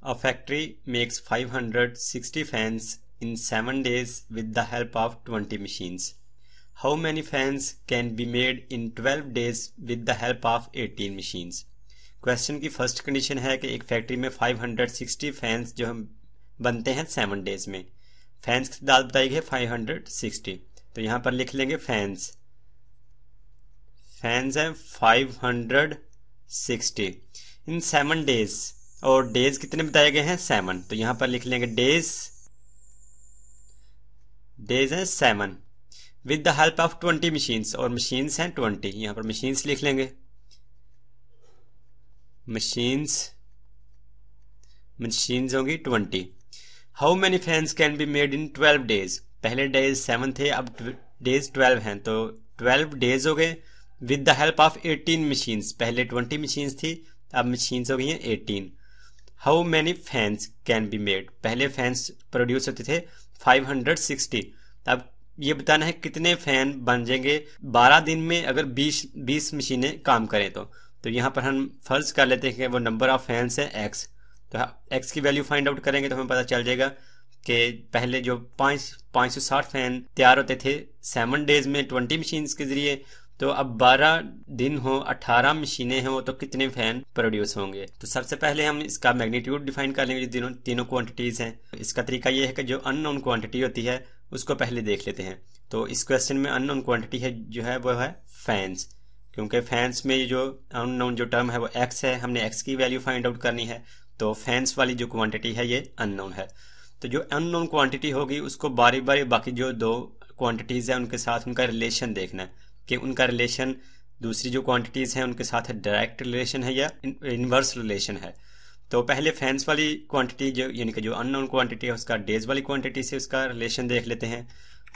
A factory makes 560 fans in 7 days with the help of 20 machines. How many fans can be made in 12 days with the help of 18 machines? Question की first condition है कि एक factory में 560 fans जो हम बनते हैं 7 days में। फैंस की तादाद बताई गई है 560, तो यहाँ पर लिख लेंगे फैंस हैं 560 इन 7 डेज, और डेज कितने बताए गए हैं 7, तो यहां पर लिख लेंगे डेज हैं 7 with the help of 20 machines, और मशीन्स हैं 20। यहां पर मशीन्स लिख लेंगे, मशीन्स होंगी 20। How many fans can be made in 12 days? पहले डेज 7 थे, अब डेज 12 हैं, तो 12 डेज हो गए with the help of 18 machines. पहले 20 मशीन्स थी, अब मशीन्स हो गई हैं 18। How many fans can be made? पहले फैंस प्रोड्यूस होते थे 560, अब ये बताना है कितने फैन बन जाएंगे 12 दिन में अगर 20 मशीनें काम करें तो यहाँ पर हम फर्ज कर लेते हैं कि वो नंबर ऑफ फैंस है x, तो x की वैल्यू फाइंड आउट करेंगे तो हमें पता चल जाएगा कि पहले जो 560 फैन तैयार होते थे 7 डेज में 20 मशीन्स के जरिए, तो अब 12 दिन हो 18 मशीनें हो तो कितने फैन प्रोड्यूस होंगे। तो सबसे पहले हम इसका मैग्नीट्यूड डिफाइन कर लेंगे जो तीनों क्वांटिटीज हैं। इसका तरीका यह है कि जो अननोन क्वांटिटी होती है उसको पहले देख लेते हैं। तो इस क्वेश्चन में अननोन क्वांटिटी है जो है वो है फैंस, क्योंकि फैंस में जो अननोन जो टर्म है वो एक्स है, हमने एक्स की वैल्यू फाइंड आउट करनी है, तो फैंस वाली जो क्वांटिटी है ये अननोन है। तो जो अननोन क्वांटिटी होगी उसको बारी बारी बाकी जो दो क्वांटिटीज है उनके साथ उनका रिलेशन देखना है कि उनका रिलेशन दूसरी जो क्वांटिटीज हैं उनके साथ डायरेक्ट रिलेशन है या इनवर्स रिलेशन है। तो पहले फैंस वाली क्वांटिटी जो यानी कि जो अननोन क्वांटिटी है उसका डेज वाली क्वांटिटी से उसका रिलेशन देख लेते हैं।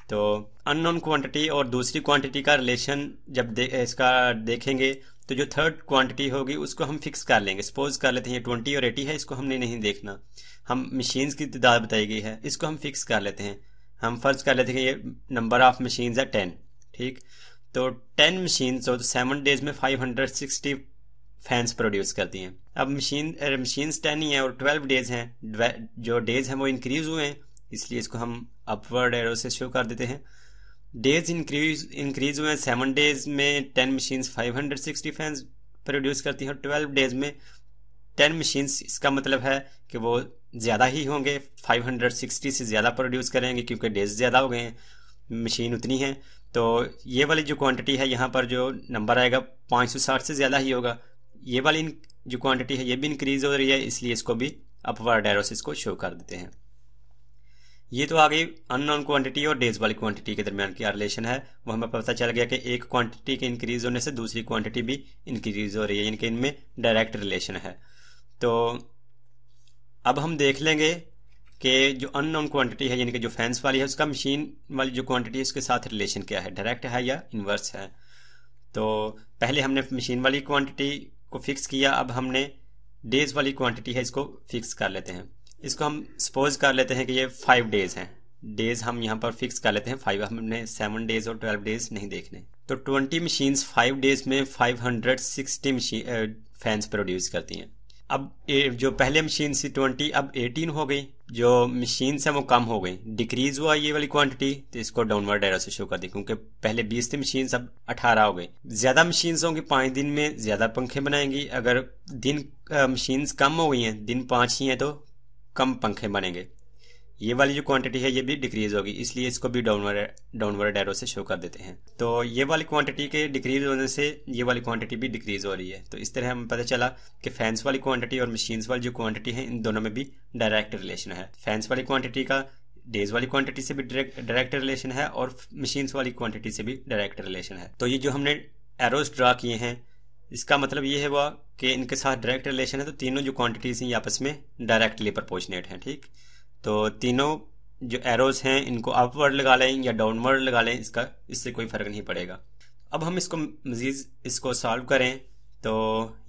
तो अननोन क्वांटिटी और दूसरी क्वांटिटी का रिलेशन जब इसका देखेंगे तो जो थर्ड क्वांटिटी होगी उसको हम फिक्स कर लेंगे। सपोज कर लेते हैं 20 और 80 है, इसको हमने नहीं देखना, हम मशीन्स की तादाद बताई गई है इसको हम फिक्स कर लेते हैं। हम फर्ज कर लेते हैं कि ये नंबर ऑफ मशीन्स है 10, ठीक। तो 10 मशीन्स हो तो 7 डेज में 560 फैंस प्रोड्यूस करती हैं। अब मशीन्स 10 ही हैं और 12 डेज हैं, जो डेज हैं वो इंक्रीज हुए हैं, इसलिए इसको हम अपवर्ड एरो से शो कर देते हैं। डेज इंक्रीज हुए हैं, 7 डेज में 10 मशीन्स 560 फैंस प्रोड्यूस करती हैं और 12 डेज में 10 मशीन्स, इसका मतलब है कि वो ज़्यादा ही होंगे, 560 से ज़्यादा प्रोड्यूस करेंगे क्योंकि डेज ज़्यादा हो गए हैं, मशीन उतनी है। तो ये वाली जो क्वांटिटी है यहाँ पर जो नंबर आएगा 560 से ज़्यादा ही होगा। ये वाली जो क्वांटिटी है ये भी इंक्रीज हो रही है, इसलिए इसको भी अपवर्ड एरो से इसको शो कर देते हैं। ये तो आ गई अननोन क्वांटिटी और डेज वाली क्वांटिटी के दरमियान क्या रिलेशन है, वो हमें पता चल गया कि एक क्वांटिटी के इंक्रीज होने से दूसरी क्वांटिटी भी इंक्रीज हो रही है, यानी कि इनमें डायरेक्ट रिलेशन है। तो अब हम देख लेंगे कि जो अननोन क्वांटिटी है यानी कि जो फैंस वाली है उसका मशीन वाली जो क्वांटिटी है उसके साथ रिलेशन क्या है, डायरेक्ट है या इनवर्स है। तो पहले हमने मशीन वाली क्वांटिटी को फिक्स किया, अब हमने डेज वाली क्वांटिटी है इसको फिक्स कर लेते हैं। इसको हम सपोज कर लेते हैं कि ये 5 डेज हैं, डेज हम यहाँ पर फिक्स कर लेते हैं 5, हमने 7 डेज और 12 डेज नहीं देखने। तो 20 मशीन्स 5 डेज में 560 फैंस प्रोड्यूस करती हैं। अब जो पहले मशीन थी 20 अब 18 हो गई, जो मशीन है वो कम हो गई, डिक्रीज हुआ ये वाली क्वांटिटी, तो इसको डाउनवर्ड एरो से शो कर दी क्योंकि पहले 20 थी मशीन अब 18 हो गई। ज्यादा मशीन होंगी 5 दिन में ज्यादा पंखे बनाएंगी, अगर दिन मशीन कम हो गई हैं, दिन 5 ही हैं तो कम पंखे बनेंगे। ये वाली जो क्वांटिटी है ये भी डिक्रीज होगी, इसलिए इसको भी डाउनवर्ड एरो से शो कर देते हैं। तो ये वाली क्वांटिटी के डिक्रीज होने से ये वाली क्वांटिटी भी डिक्रीज हो रही है। तो इस तरह हमें पता चला कि फैंस वाली क्वांटिटी और मशीन्स वाली जो क्वांटिटी है इन दोनों में भी डायरेक्ट रिलेशन है। फैंस वाली क्वांटिटी का डेज वाली क्वांटिटी से भी डायरेक्ट रिलेशन है और मशीन्स वाली क्वांटिटी से भी डायरेक्ट रिलेशन है। तो ये जो हमने एरोज ड्रा किए हैं इसका मतलब ये है हुआ कि इनके साथ डायरेक्ट रिलेशन है, तो तीनों जो क्वांटिटीज हैं आपस में डायरेक्टली प्रोपोर्शनेट हैं, ठीक। तो तीनों जो एरोज हैं इनको अपवर्ड लगा लें या डाउनवर्ड लगा लें, इससे कोई फर्क नहीं पड़ेगा। अब हम इसको मजीद इसको सॉल्व करें तो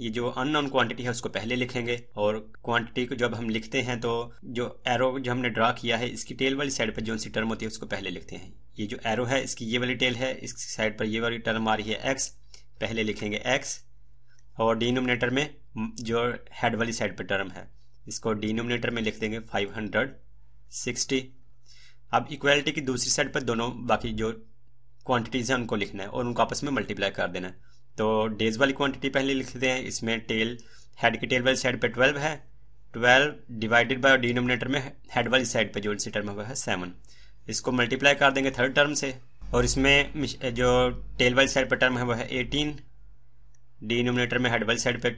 ये जो अननोन क्वांटिटी है उसको पहले लिखेंगे और क्वांटिटी को जब हम लिखते हैं तो जो एरो जो हमने ड्रा किया है इसकी टेल वाली साइड पर जो सी टर्म होती है उसको पहले लिखते हैं। ये जो एरो है इसकी ये वाली टेल है, इसकी साइड पर ये वाली टर्म आ रही है एक्स, पहले लिखेंगे एक्स, और डिनोमिनेटर में जो हेड वाली साइड पर टर्म है इसको डिनोमिनेटर में लिख देंगे 560। अब इक्वालिटी की दूसरी साइड पर दोनों बाकी जो क्वांटिटीज हैं उनको लिखना है और उनको आपस में मल्टीप्लाई कर देना है। तो डेज वाली क्वांटिटी पहले लिखते हैं। इसमें टेल हेड की टेल वाली साइड पे 12 है, 12 डिवाइडेड बाय डिनोमिनेटर में हेड वाली साइड पे जो सी टर्म है वो है 7। इसको मल्टीप्लाई कर देंगे थर्ड टर्म से और इसमें जो टेल वाली साइड पे टर्म है वो है 18, डिनोमिनेटर में हेड वाली साइड पे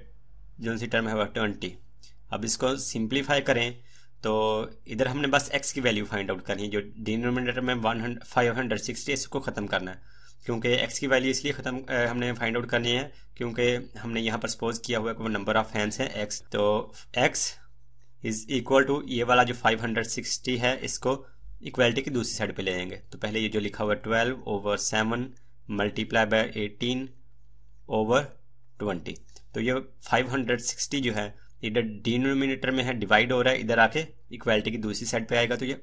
जो सी टर्म है वो 20। अब इसको सिंप्लीफाई करें तो इधर हमने बस x की वैल्यू फाइंड आउट करनी है। जो डिनोमिनेटर में 560 इसको ख़त्म करना है, क्योंकि x की वैल्यू इसलिए हमने फाइंड आउट करनी है क्योंकि हमने यहाँ पर सपोज किया हुआ है कि वो नंबर ऑफ फैंस हैं x। तो x इज इक्वल टू ये वाला जो 560 है इसको इक्वालिटी की दूसरी साइड पे ले जाएंगे। तो पहले ये जो लिखा हुआ है 12/7 मल्टीप्लाई बाय 18 ओवर 20। तो ये 560 जो है इधर डिनोमिनेटर में है, डिवाइड हो रहा है, इधर आके इक्वालिटी की दूसरी साइड पे आएगा तो ये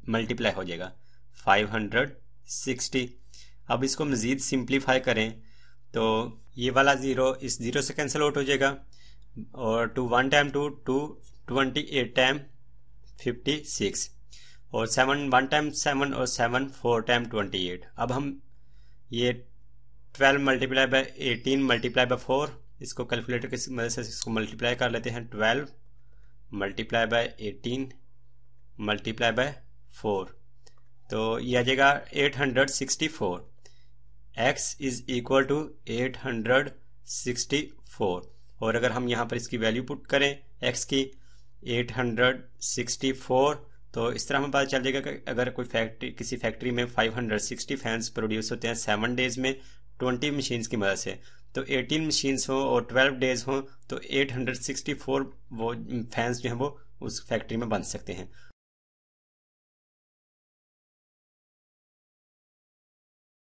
मल्टीप्लाई हो जाएगा 560। अब इसको मज़ीद सिंप्लीफाई करें तो ये वाला 0 इस 0 से कैंसिल आउट हो जाएगा और 2 1 टाइम 2 28 टाइम 56 और 7 1 टाइम 7 और 7 4 टाइम 28। अब हम ये 12 मल्टीप्लाई बाय 18 मल्टीप्लाई बाय 4 इसको कैलकुलेटर की मदद से इसको मल्टीप्लाई कर लेते हैं। 12 मल्टीप्लाई बाय 18 मल्टीप्लाई बाय 4 तो ये आ जाएगा 864। x इज इक्वल टू 864 और अगर हम यहाँ पर इसकी वैल्यू पुट करें x की 864 तो इस तरह हमें पता चल जाएगा कि अगर कोई किसी फैक्ट्री में 560 फैंस प्रोड्यूस होते हैं 7 डेज में 20 मशीन्स की मदद से, तो 18 मशीन्स हो और 12 डेज हो तो 864 वो फैंस जो हैं वो उस फैक्ट्री में बन सकते हैं।